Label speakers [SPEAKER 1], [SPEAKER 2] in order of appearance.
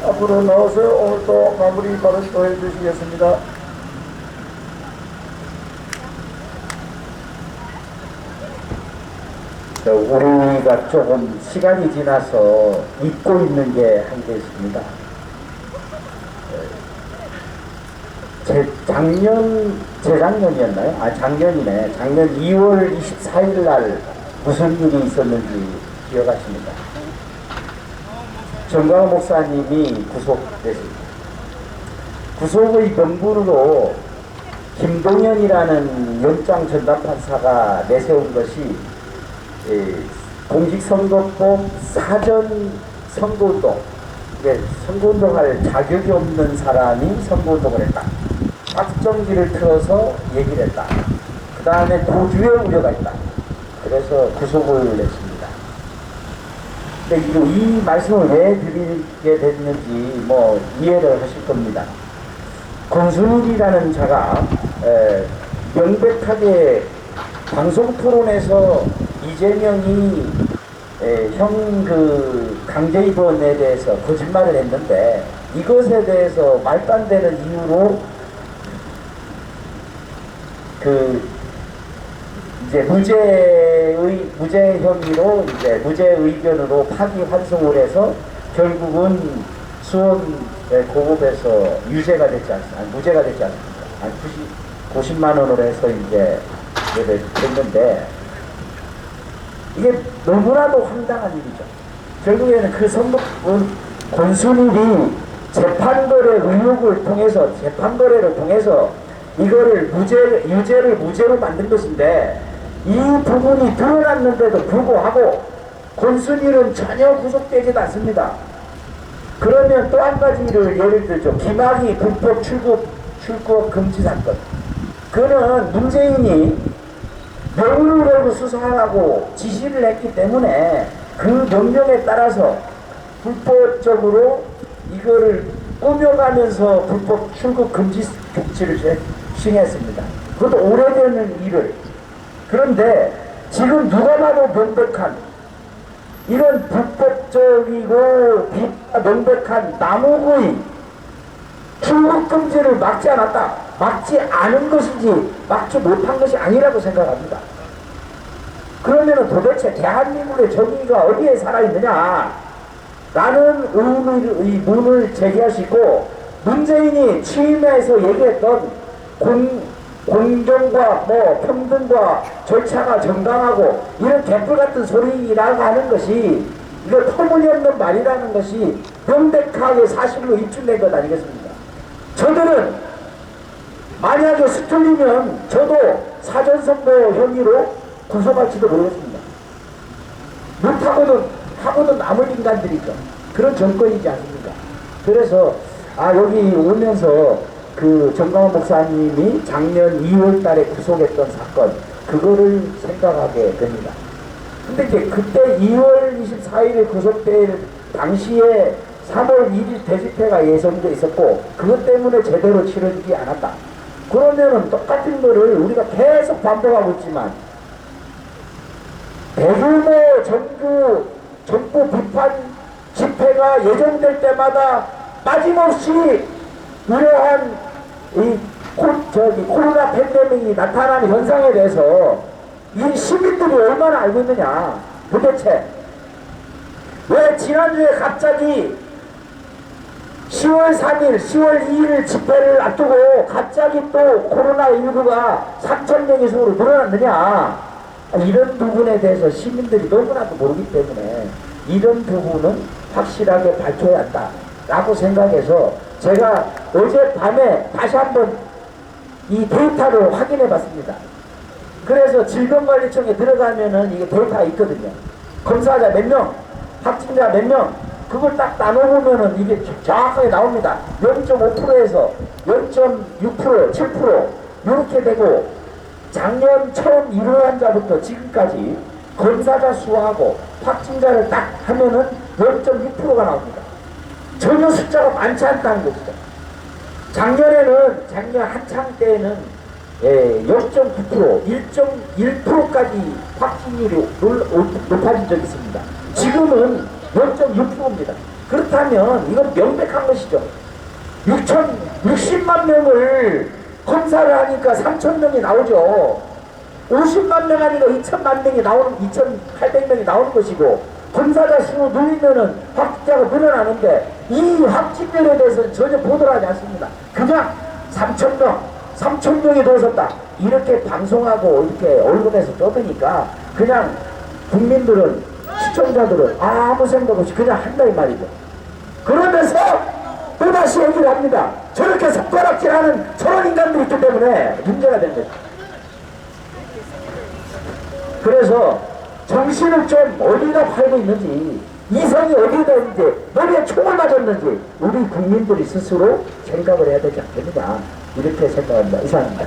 [SPEAKER 1] 앞으로 나와서 오늘 또 마무리 발언도 해주시겠습니다.
[SPEAKER 2] 우리가 조금 시간이 지나서 잊고 있는 게 한 개 있습니다. 재작년이었나요? 작년이네. 작년 2월 24일 날 무슨 일이 있었는지 기억하십니까? 정광훈 목사님이 구속됐습니다. 구속의 명분으로 김동연이라는 영장 전담판사가 내세운 것이 공직선거법 사전 선거운동, 선거운동할 자격이 없는 사람이 선거운동을 했다. 박정기를 틀어서 얘기를 했다. 그 다음에 도주의 우려가 있다. 그래서 구속을 했습니다. 근데 이 말씀을 왜 드리게 됐는지 이해를 하실 겁니다. 권순일이라는 자가 명백하게 방송 토론에서 이재명이 형 강제 입원에 대해서 거짓말을 했는데 이것에 대해서 말도 안 되는 이유로 이제 무죄 혐의로 이제 무죄 의견으로 파기환송을 해서 결국은 수원 고급에서 유죄가 됐지 않습니까? 무죄가 됐지 않습니까? 90만 원으로 해서 이제 됐는데 이게 너무나도 황당한 일이죠. 결국에는 그 선거은 권순일이 재판거래를 통해서 이거를 유죄를 무죄로 만든 것인데 이 부분이 드러났는데도 불구하고 권순일은 전혀 구속되지도 않습니다. 그러면 또 한 가지를 예를 들죠. 김학의 불법 출국 금지 사건. 그는 문재인이 명의를 걸고 수사하라고 지시를 했기 때문에 그 명령에 따라서 불법적으로 이거를 꾸며가면서 불법 출국 금지 조치를 시행했습니다. 그것도 오래되는 일을. 그런데 지금 누가 봐도 명백한 이런 불법적이고 명백한 남욱의 출국 금지를 막지 않았다. 막지 않은 것이지 막지 못한 것이 아니라고 생각합니다. 그러면 도대체 대한민국의 정의가 어디에 살아있느냐 라는 의문을 제기할 수 있고, 문재인이 취임해서 얘기했던 공정과 평등과 절차가 정당하고 이런 개뿔 같은 소리라고 하는 것이 이거 터무니없는 말이라는 것이 명백하게 사실로 입증된 것 아니겠습니까? 저들은 만약에 스틀리면 저도 사전선거 혐의로 구속할지도 모르겠습니다. 하고는 남을 인간들이죠. 그런 정권이지 않습니까? 그래서 여기 오면서 그 정광훈 목사님이 작년 2월 달에 구속했던 사건, 그거를 생각하게 됩니다. 근데 이제 그때 2월 24일에 구속될 당시에 3월 1일 대집회가 예정돼 있었고 그것 때문에 제대로 치러지지 않았다. 그러면은 똑같은 거를 우리가 계속 반복하고 있지만 대규모 정부 비판 집회가 예정될 때마다 빠짐없이 이러한 코로나 팬데믹이 나타나는 현상에 대해서 이 시민들이 얼마나 알고 있느냐. 도대체 왜 지난주에 갑자기 10월 3일, 10월 2일 집회를 앞두고 갑자기 또 코로나19가 3,000명 이상으로 늘어났느냐. 이런 부분에 대해서 시민들이 너무나도 모르기 때문에 이런 부분은 확실하게 밝혀야 한다 라고 생각해서 제가 어젯밤에 다시 한번 이 데이터를 확인해 봤습니다. 그래서 질병관리청에 들어가면은 이게 데이터가 있거든요. 검사자 몇 명, 확진자 몇 명, 그걸 딱 나눠보면은 이게 정확하게 나옵니다. 0.5%에서 0.6%, 7% 이렇게 되고, 작년 처음 일어난자부터 지금까지 검사자 수하고 확진자를 딱 하면은 0.6%가 나옵니다. 전혀 숫자가 많지 않다는 것이죠. 작년 한창 때에는 0.9%, 1.1%까지 확진율이 높아진 적이 있습니다. 지금은 0.6%입니다. 그렇다면 이건 명백한 것이죠. 60만 명을 검사를 하니까 3천 명이 나오죠. 50만 명 하니까 2천만 명이 나오는, 2,800명이 나오는 것이고, 검사자 수로 늘리면은 확진자가 늘어나는데, 이 확진율에 대해서는 전혀 보도를 하지 않습니다. 그냥 3천 명이 들어섰다. 이렇게 방송하고 이렇게 언론에서 떠드니까, 그냥 국민들은, 시청자들은 아무 생각 없이 그냥 한다 이 말이죠. 그러면서 또다시 얘기를 합니다. 저렇게 손가락질하는 저런 인간들이 있기 때문에 문제가 된 거죠. 그래서 정신을 좀 어디다 팔고 있는지, 이성이 어디다 있는지, 머리에 총을 맞았는지 우리 국민들이 스스로 생각을 해야 되지 않겠느냐, 이렇게 생각합니다. 이상입니다.